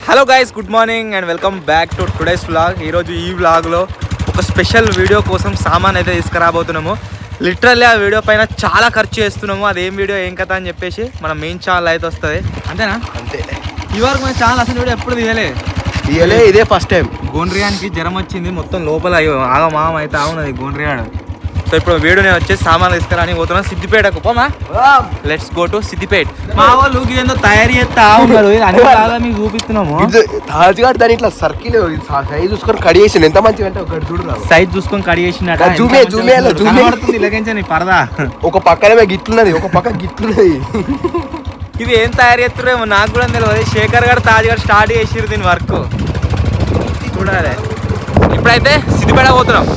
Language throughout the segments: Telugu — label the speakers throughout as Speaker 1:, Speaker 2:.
Speaker 1: Hello guys, good morning and welcome back to today's vlog. ఈరోజు ఈ వ్లాగ్లో ఒక స్పెషల్ వీడియో కోసం సామాన్ అయితే తీసుకురాబోతున్నాము. లిటరల్లీ ఆ వీడియో పైన చాలా ఖర్చు చేస్తున్నాము. అదేం వీడియో ఏం కథ అని చెప్పేసి మన మెయిన్ ఛానల్ అయితే వస్తుంది. అంతేనా? అంతే. ఇవరకు మన ఛానల్ అసలు వీడియో ఎప్పుడు తీయలే, ఇదే ఫస్ట్ టైం. గోండ్రియానికి జ్వరం వచ్చింది, మొత్తం లోపల ఆగమాగం అయితే అవునది గోండ్రియాడు. సో ఇప్పుడు వీడియో నేను వచ్చేసి సామాన్లు తీసుకురాని పోతున్నాను సిద్దిపేటకు. పోమా, లెట్స్ గో టు సిద్దిపేట. మా వాళ్ళు ఏందో తయారీ చేస్తా ఉన్నారు, అన్ని మీకు చూపిస్తున్నాము.
Speaker 2: తాజ్గాడ్ దాని ఇట్లా సర్కిల్ సైజ్ చూసుకొని కడి చేసిండు. ఎంత మంచిగా అంటే ఒక చూడు,
Speaker 1: సైజ్ చూసుకొని కడి చేసినట్టు పరదా. ఒక పక్కనే గిట్లున్నది, ఒక పక్క గిట్లున్నది. ఇవి ఏం తయారు చేస్తున్నారేమో నాకు కూడా తెలియదు. శేఖర్ గారు తాజ్ గారు స్టార్ట్ చేసిరు దీని వర్క్. చూడాలి. ఇప్పుడైతే సిద్దిపేట పోతున్నాం.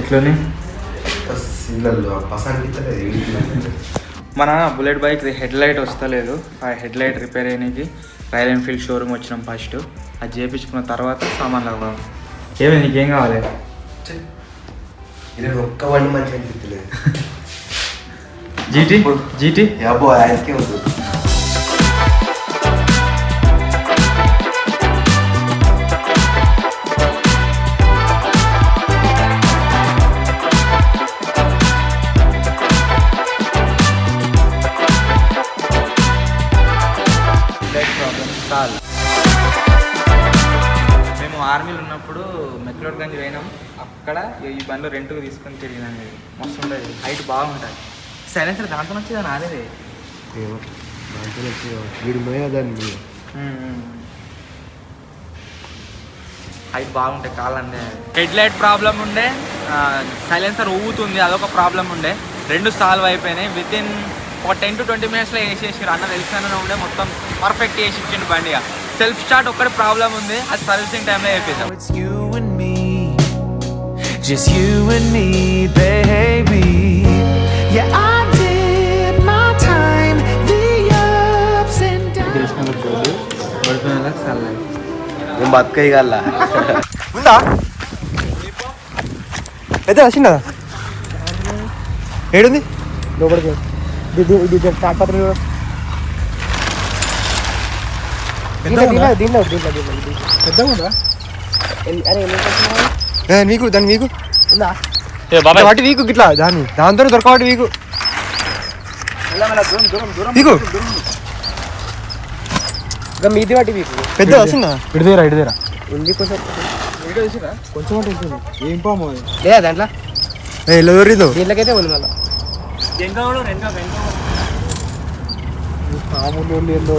Speaker 1: ఎట్లనే మన బుల్లెట్ బైక్ హెడ్ లైట్ వస్తలేదు. ఆ హెడ్ లైట్ రిపేర్ అయ్యడానికి రాయల్ ఎన్ఫీల్డ్ షోరూమ్ వచ్చినాం. ఫస్ట్ అది చేయించుకున్న తర్వాత సామాన్లు అవ్వాలి. ఏమి నీకేం కావాలి?
Speaker 2: ఒక్క వండి మంచిగా అనిపించలేదు.
Speaker 1: జీటీ
Speaker 2: ఆయనకే ఉంది.
Speaker 1: మేము ఆర్మీలో ఉన్నప్పుడు మెక్లోడ్గంజ్ పోయినాం. అక్కడ ఈ బండ్లు రెంట్కి తీసుకొని తిరిగినాం. మస్తు ఉంటుంది, హైట్ బాగుంటుంది. సైలెన్సర్ దాంట్లో వచ్చేదా నాదేది హైట్ బాగుంటాయి కాళ్ళంటే. హెడ్ లైట్ ప్రాబ్లం ఉండే, సైలెన్సర్ ఊగుతుంది, అదొక ప్రాబ్లం ఉండే. రెండు సాల్వ్ అయిపోయినాయి. విత్ ఇన్ ఒక 10 to 20 minutesలో వేసేసారు. అన్న తెలిసిన ఉండే మొత్తం పర్ఫెక్ట్ వేసి ఇచ్చిండు బండిగా. సెల్ఫ్ స్టార్ట్ ఒక్కటి ప్రాబ్లం ఉంది, అది సర్వీసింగ్ టైంలో అయిపోయింది. Just you and me, baby. Yeah, I did my time, the ups and downs. కృష్ణలో చూడు బడిపోయినలా సల్లై
Speaker 2: నేను బతకగల
Speaker 3: ఉందా అయితే వచ్చిందా? ఏడుంది లోపలికి మీకు దాన్ని మీకు వాటి వీకు గిట్లా దాంతో దొరకవాటి వీకు మీది వాటి వీకు పెద్ద వస్తుందా? ఇడిదేరా ఉంది కొంచెం ఏం పాము లేదా దాంట్లో ఎల్లదోరిదో దీంట్లోకైతే ఉంది. మళ్ళీ మామూలు ఏందో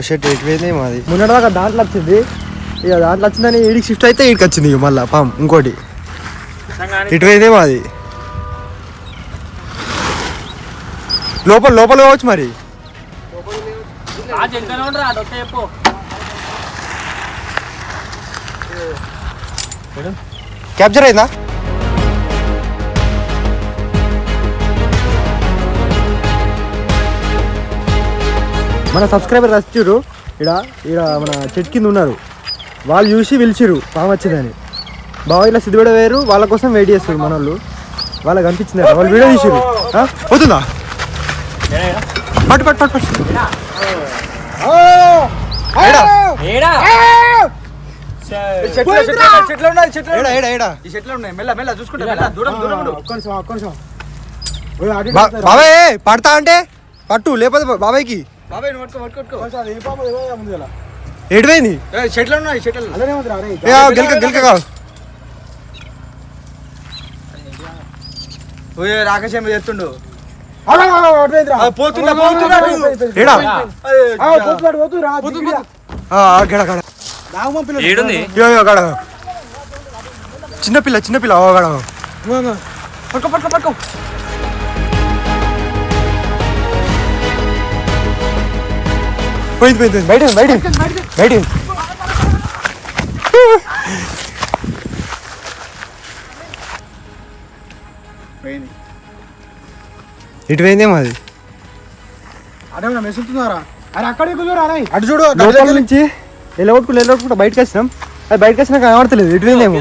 Speaker 3: షర్ట్ ఎటువైంది మాది. మొన్నటిదాకా దాంట్లో వచ్చింది, ఇక దాంట్లో వచ్చిందని ఈడికి షిఫ్ట్ అయితే ఈడికి వచ్చింది. ఇక మళ్ళీ పాము ఇంకోటి ఇటువైందే మాది. లోపల కావచ్చు మరి. క్యాప్చర్ అయిందా? మన సబ్స్క్రైబర్ వచ్చారు, ఇక్కడ మన చెట్టు కింద ఉన్నారు. వాళ్ళు చూసి పిలిచిరు పాము వచ్చిందని. బాగా ఇలా సిద్ధిపేట వేరు, వాళ్ళ కోసం వెయిట్ చేస్తారు మన వాళ్ళు. వాళ్ళకి అనిపించింది, వాళ్ళు వీడియో తీసిరు. పోతుందా? పట్టు పట్టు పట్టు బాబాయ్ పడతా అంటే పట్టు, లేకపోతే బాబాయ్కి ఎటువైంది?
Speaker 1: రాకేష్ ఏమో చేస్తుండు.
Speaker 3: చిన్నపిల్ల పట్టుకో పోయింది బయట ఇటు పోయిందేమో అది
Speaker 4: అదే మెసుతున్నారా అరే అక్కడికి కుదరా అటు చూడు
Speaker 3: లోపల నుంచి వెళ్ళగొట్టుకుంటా బయటకు వచ్చినాం. అది బయటకు వచ్చినాక కనబడతలేదు. ఇటు పోయిందేమో.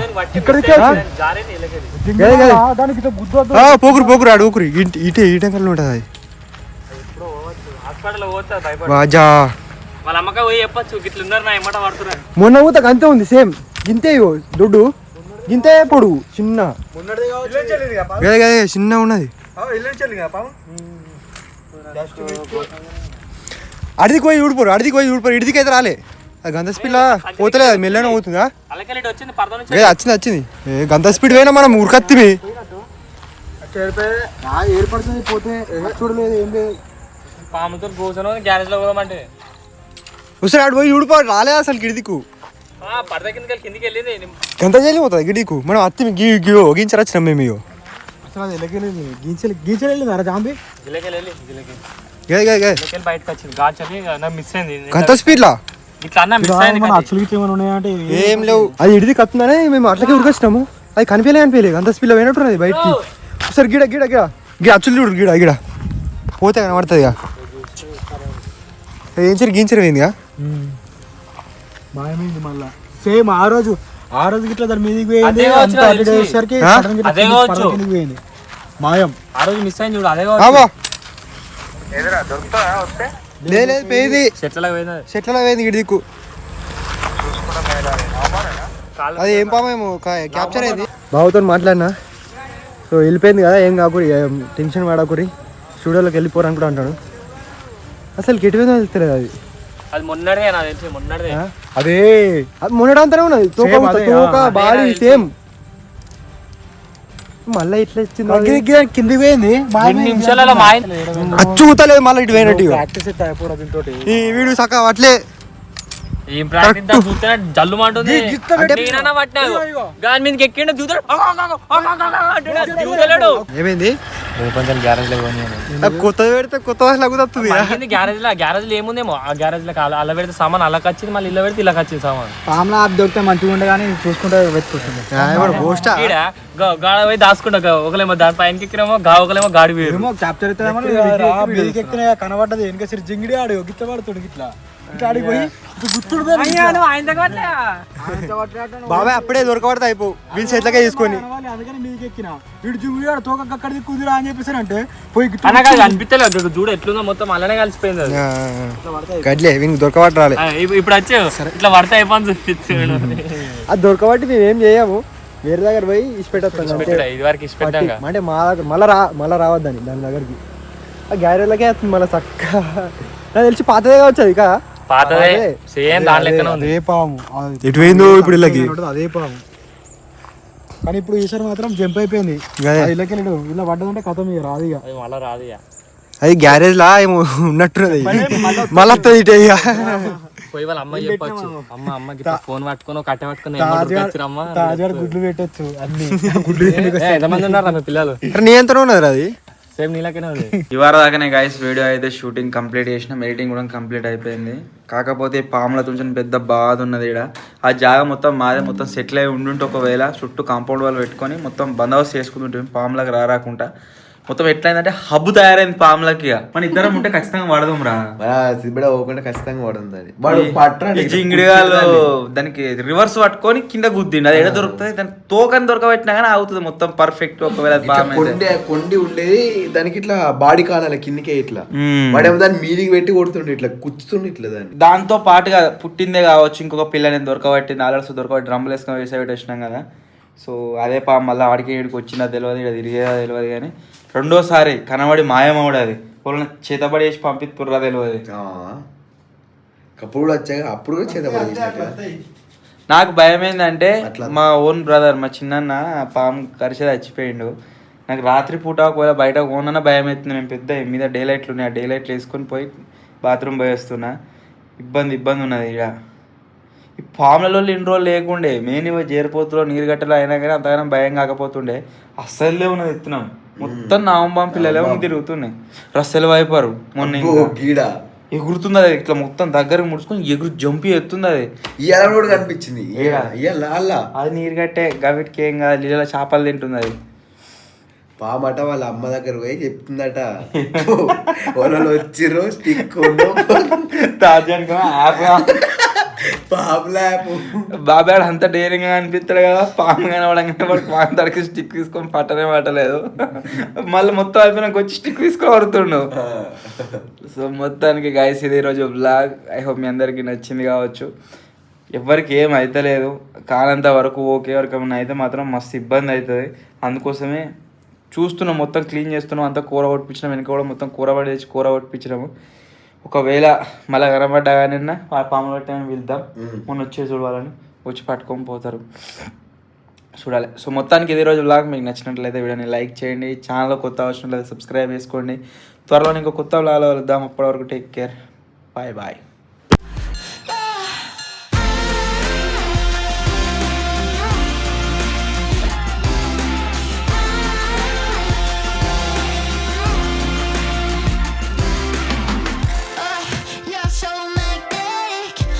Speaker 4: దానికి గుద్దు
Speaker 3: పోకురు ఆడు ఊకురు ఇటే ఈటంకల్లో ఉంటుంది అది. బాజా
Speaker 5: వాళ్ళ అమ్మక పోయి చెప్పచ్చు గిట్లున్నారు నా ఎమ్మట పడుతున్నారు.
Speaker 3: మొన్న ఊతకు అంతే ఉంది సేమ్ గింతే దొడ్డు గింతే పొడుగు చిన్న చిన్న ఉన్నది. అడిదికి పోయి ఊడిపోరు ఇడిదికి అయితే రాలే. అది గంత స్పీడ్ లా పోతలేదు. అది మెల్లనే పోతుందా?
Speaker 5: అలకెళ్ళి వచ్చింది పర్ద నుంచి
Speaker 3: వచ్చింది గంత స్పీడ్ పోయినా మనం ఉరకత్తివి.
Speaker 4: ఏర్పడుతుంది పోతే చూడలేదు ఏం లేదు.
Speaker 5: పాముతో కూర్చొని గ్యారేజ్ లో పోదామంటే
Speaker 3: ఒకసారి ఆడు పోయి ఊడిపోరు రాలేదు అసలు గిడిదికు.
Speaker 5: పర్ద కిందకి వెళ్ళింది.
Speaker 3: గంత చేయలేకపోతుంది గిడికు. మనం అత్తి గించరు వచ్చినాం మేము.
Speaker 4: అసలు అది ఎలాగెళ్ళింది గీంచలేదు అరే జాంబి
Speaker 5: గిలకెళ్ళి బయటకు వచ్చింది గాచని మిస్ అయింది.
Speaker 3: గంత స్పీడ్ లా
Speaker 5: ఇట్లా అన్న మిస్ అయింది.
Speaker 4: అచ్చులు గిట్ల ఏమైనా ఉన్నాయంటే
Speaker 3: ఏం లేవు. అది ఇడిది కత్తుందనే మేము అట్లకే ఉరికొచ్చినాము. అది కనిపించలేదు అంత స్పీడ్ లో పోయినట్టున్నది బయటికి. ఒకసారి గిడ అచ్చులు చూడు గిడ పోతే కనబడుతుంది. ఏం సరి గీంచరు పోయిందిగా.
Speaker 4: మాయమైంది మళ్ళా సేమ్ ఆ రోజు గిట్ల దాని మీదకి పోయింది. పోయింది మాయం.
Speaker 5: ఆ రోజు మిస్ అయింది చూడు అదే
Speaker 3: లేదు పోయింది.
Speaker 5: చెట్లలో
Speaker 3: పోయింది గిడిదిక్కు. అది ఏం పామేమో క్యాప్చర్ అయింది. బాబుతో మాట్లాడినా సో వెళ్ళిపోయింది కదా ఏం కాకూరి టెన్షన్ పడకూరి స్టూడియోలోకి వెళ్ళిపోరు అనుకుంటా అంటాడు. అసలు కెట్టిపోయిందో తెలుస్తలేదు.
Speaker 5: అది మొన్నడే నాకు తెలిసి మొన్నడే
Speaker 3: అదే అది మొన్నడంతనే ఉన్నది. తోక బాడీ సేమ్. మళ్ళీ ఇట్లా ఇచ్చింది
Speaker 4: కిందికి పోయింది.
Speaker 5: 2 నిమిషాలలో మాయ
Speaker 3: అచ్చుతలేదు మళ్ళీ ఇటు పోయినట్టు.
Speaker 4: ప్రాక్టీస్ అయిపోవడం దీంతో
Speaker 3: ఈ వీడియో సక్క అట్లే
Speaker 5: ఏం ప్రాక్టీస్ చూస్తే జల్లు మంటుంది. గాని మీదకి ఎక్కిండు చూస్తాడు
Speaker 3: ఏమైంది.
Speaker 5: కొంచెం గ్యారేజ్ లో
Speaker 3: కొత్తది పెడితే కొత్త లాగుతుంది.
Speaker 5: గ్యారేజ్ లో ఏముందేమో ఆ గ్యారేజ్ లో అలా పెడితే సామాన్ అలా వచ్చింది మళ్ళీ ఇలా పెడితే ఇలా వచ్చింది సామాన్.
Speaker 4: పాములా ఆప్ దొరికితే మంచిగా ఉండే కానీ చూసుకుంటే వెతుకుంటుంది.
Speaker 5: గాడ పోయి దాచుకుంటా ఒకలేమో దాని పైనకి ఎక్కినేమో ఒకలేమో గాడి పోయి
Speaker 4: క్యాప్చర్ అయితే కనబడ్డది వెనక సరి జింగిడి ఆడు గిట్ల పడుతుడు గిట్లా ఆడిపోయి
Speaker 3: బాబాయ్ అప్పుడే దొరకబడతా అయిపో వీళ్ళు చేతిలోకే తీసుకొని.
Speaker 4: అందుకని మీదకి ఎక్కిన వీడు జింగిడి ఆడు తోక అక్కడికి కుదిరా అని చెప్పేసి అంటే పోయి
Speaker 5: అనిపించలేదు చూడు ఎట్లుందో మొత్తం అలానే కలిసిపోయింది.
Speaker 3: గడ్లే వీనికి దొరకబట్టాలి.
Speaker 5: ఇప్పుడు వచ్చే ఇట్లా పడితే అయిపోయింది చూపించాడు.
Speaker 3: అది దొరకబట్టి మేము ఏం చేయము. వేరే దగ్గర పోయి ఇచ్చిపెట్టేస్తాం
Speaker 5: ఇది వరకు ఇష్టపెట్టాం
Speaker 3: అంటే మా దగ్గర మళ్ళీ రావద్దని దాని దగ్గరికి. ఆ గ్యారేజ్లకే వస్తుంది మళ్ళీ చక్క. నాకు తెలిసి పాతదే కావచ్చు అది.
Speaker 5: పాతదే సేమ్ దాని లెక్కన ఉంది.
Speaker 4: అదే పాము
Speaker 3: ఎటు పోయిందో ఇప్పుడు ఇళ్ళకి.
Speaker 4: అదే పాము కానీ ఇప్పుడు ఈసారి మాత్రం జంప్ అయిపోయింది. ఇళ్ళకి ఇలా పడ్డదంటే కథం ఇక రాదు. ఇక
Speaker 5: అది మళ్ళీ రాదు. ఇక
Speaker 3: అది గ్యారేజ్ లా ఏమో ఉన్నట్టున్నది. మళ్ళీ వస్తుంది ఇటే. ఇక
Speaker 5: పోయి వాళ్ళ అమ్మ చెప్పచ్చు అమ్మకి ఫోన్ పట్టుకొని కట్టె పట్టుకుని
Speaker 4: గుడ్లు పెట్టచ్చు అన్ని గుడ్లు.
Speaker 5: ఎంతమంది ఉన్నారు మీ పిల్లలు?
Speaker 3: నీ ఎంత ఉన్నది అది
Speaker 5: సేమ్ నీళ్ళకనే ఉంది.
Speaker 1: ఇవాళ దాకానే గైస్ వీడియో అయితే షూటింగ్ కంప్లీట్ చేసిన, ఎడిటింగ్ కూడా కంప్లీట్ అయిపోయింది. కాకపోతే పాముల తుంచిన పెద్ద బాధ ఉన్నది ఇక్కడ. ఆ జాగా మొత్తం మాదే మొత్తం సెటిల్ అయి ఉండుంటే ఒకవేళ చుట్టూ కాంపౌండ్ వాళ్ళు పెట్టుకొని మొత్తం బందోబస్తు చేసుకుంటుంటే పాములకు రాకుండా మొత్తం ఎట్లయిందంటే హబ్ తయారైంది పాములకి. మన ఇద్దరం ఉంటే ఖచ్చితంగా వాడదాం రా.
Speaker 2: పోకుండా ఖచ్చితంగా వాడుతుంది.
Speaker 1: జింగిడిగాలు దానికి రివర్స్ పట్టుకొని కింద గుద్దిండి. అది ఎడ దొరుకుతుంది దానికి తోకని దొరకబెట్టినా కానీ అవుతుంది మొత్తం పర్ఫెక్ట్. ఒకవేళ
Speaker 2: కొండి ఉండేది దానికి ఇట్లా బాడీ కాలాలి కిందికే ఇట్లా వాడేమో దాన్ని మీదికి పెట్టి కొడుతుండే ఇట్లా కుచ్చుతుండే ఇట్లా దాన్ని.
Speaker 1: దాంతో పాటుగా పుట్టిందే కావచ్చు ఇంకొక పిల్లని దొరకబట్టి నాలుగు దొరకబట్టి డ్రమ్ములు వేసుకొని వేసే పెట్టేసినాం కదా. సో అదే పాము మళ్ళీ ఆడికి ఇడికి వచ్చిందా తెలియదు, ఇక్కడ తిరిగేదా తెలియదు. కానీ రెండోసారి కనబడి మాయమవుడు. అది వాళ్ళని చేతబడి వేసి పంపిస్తుర్రా తెలియదు.
Speaker 2: అప్పుడు వచ్చాక అప్పుడు కూడా చేతబడి.
Speaker 1: నాకు భయం ఏంటంటే మా ఓన్ బ్రదర్ మా చిన్న పాము కరిచేది చచ్చిపోయిండు. నాకు రాత్రి పూట ఒకవేళ బయట ఓనన్న భయం అవుతుంది. మేము పెద్ద మీద డే లైట్లు ఉన్నాయి. ఆ డే లైట్లు వేసుకొని పోయి బాత్రూమ్ పోయి వస్తున్నా. ఇబ్బంది ఉన్నది ఇక. ఈ పాములలో ఇన్ని రోజులు లేకుండే మెయిన్ ఇవి జేరిపోతులో నీరు గట్టలో అయినా కానీ అంతగానో భయం కాకపోతుండే. అస్సలే ఉన్నది ఎత్తున్నాం మొత్తం నామంబాం పిల్లలే తిరుగుతున్నాయి. రస్సెలు వైపారు మొన్న ఎగురుతుంది. అది ఇట్లా మొత్తం దగ్గరకు ముడుచుకొని ఎగురు జంపి ఎత్తుంది. అది
Speaker 2: ఇవాళ కనిపించింది.
Speaker 1: అది నీరు కట్టే గవిటికి ఏం కాదు నీళ్ళ చేపలు తింటుంది. అది
Speaker 2: పామట వాళ్ళ అమ్మ దగ్గర పోయి చెప్తుందట వాళ్ళు వచ్చిర్రు స్టిక్
Speaker 1: బాబాయ్ అంత డేరింగ్ గా అనిపిస్తాడు కదా, పాము కనవడంగానే వాడు పాము తడికి స్టిక్ తీసుకొని పట్టనే పట్టలేదు, మళ్ళీ మొత్తం అయిపోయినాక వచ్చి స్టిక్ తీసుకొని పడుతుండు. సో మొత్తానికి గైస్ ఇది ఈరోజు బ్లాగ్. ఐ హోప్ మీ అందరికీ నచ్చింది కావచ్చు. ఎవరికి ఏం అవుతలేదు, కానంత వరకు ఓకే. ఎవరికి ఏమైనా అయితే మాత్రం మస్తు ఇబ్బంది అవుతుంది. అందుకోసమే చూస్తున్నాం, మొత్తం క్లీన్ చేస్తున్నాం, అంతా కూర కొట్టించినాం. వెనక కూడా మొత్తం కూర కొట్టించినాము. ఒకవేళ మళ్ళీ కనబడ్డా కానీ పాములు పట్టామని వెళ్దాం, మొన్న వచ్చే చూడాలని వచ్చి పట్టుకొని పోతారు, చూడాలి. సో మొత్తానికి ఇదే రోజు బ్లాగ్ మీకు నచ్చినట్లయితే వీడియోని లైక్ చేయండి. ఛానల్లో కొత్త అవసరం లేదు, సబ్స్క్రైబ్ చేసుకోండి. త్వరలో ఇంకో కొత్త బ్లాగ్లో వెళ్దాం. అప్పటి వరకు టేక్ కేర్, బాయ్ బాయ్.